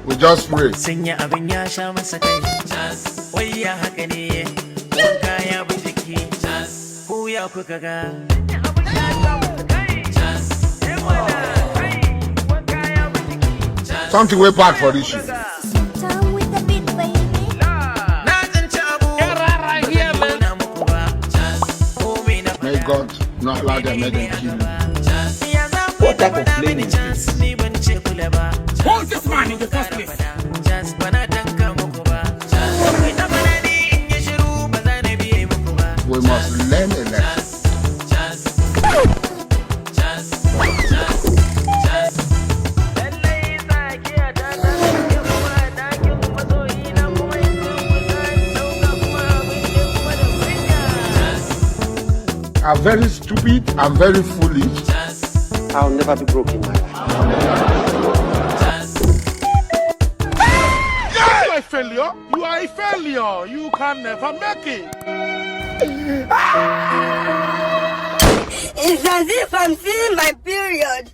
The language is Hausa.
We just pray. Sanya abin ya sha masa kai. Wai ya haka ne. Wanka ya bi jiki. Ko ya kuka ga. Something way bad for this shit. May God not allow them, make them kill you. What type of plane is this? Hold this man in the first place. We must learn a lesson. I'm very stupid, I'm very foolish. I'll never be broke in my life. You are a failure. You are a failure. You can never make it. It's as if I'm seeing my period.